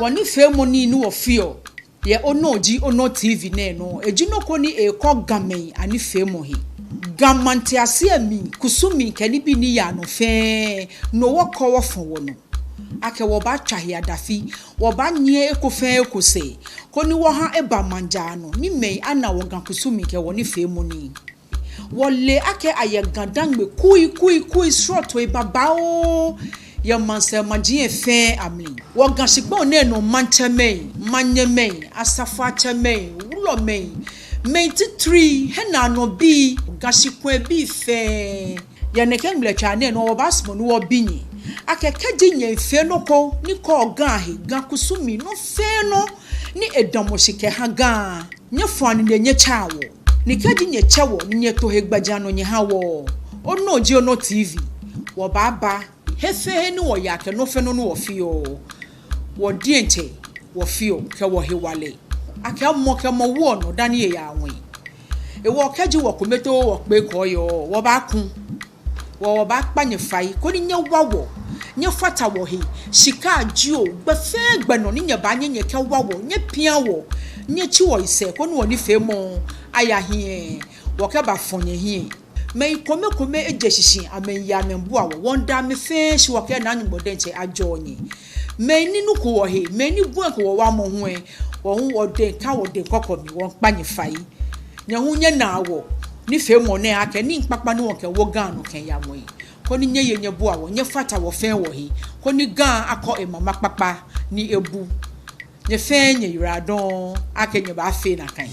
Woni femoni ni wo fio. Ye Onor TV ne no. Ejino ko ni eko gamen ani femo hi. Gamante ase mi kusumi kani bi ni ya no fe no wo ko wo fon wo no. Ake wo ba twahe adafi wo ba nye ekofe ekose ko ni wo ha eba manja no ni mei ana wo gan kusumi ke wo ni femoni. Wole ake aye GaDangme kui sroto e babao ya manse magien fe amli wo gan shikpo ne no mancheme manyeme asafa cheme wulo me titri hena no bi gan shikpo bi fe ya ne kemle cha ne no wo basmo no wo binyi ake kaji nye fe no ko ni ko gan he gan kusumi no fe no ni edomo shike ha gan nye fani ne nye chawo ni kaji nye chawo ni nye to hegbaja no nye hawo Onor TV wo baba hefe ni wo yake no fe no wo fio wo dienche wo fio ke wo hewale aka mo ke mo wo no dani ye ya anwe e wo kaji wo kometo wo pe ko yo wo ba kun wo ba panye fai ko ni nye wawo nye fata wo he shika jio gbe fe gbe no ni nye ba nye ke wawo nye pia wo nye chi wo ise ko no ni fe mo aya hie wo ke ba fonye hie me kome eje shishin amenya membo awo wonda me fe shi wo ke na nyumode nche ajonye me ni nu ko wo he me ni bu ko wo wa mo ho e wo hu wo de ka wo de kokko mi won panye fai nya hu nye na wo ni fe mo ne ake ni papa ni won ke wo gan no ken ya mo yi ko ni nye ye nye bu awo nye fata wo fe wo he ko ni gan akọ e mama papa ni ebu nye fe nye yuradon ake nye ba fe na kan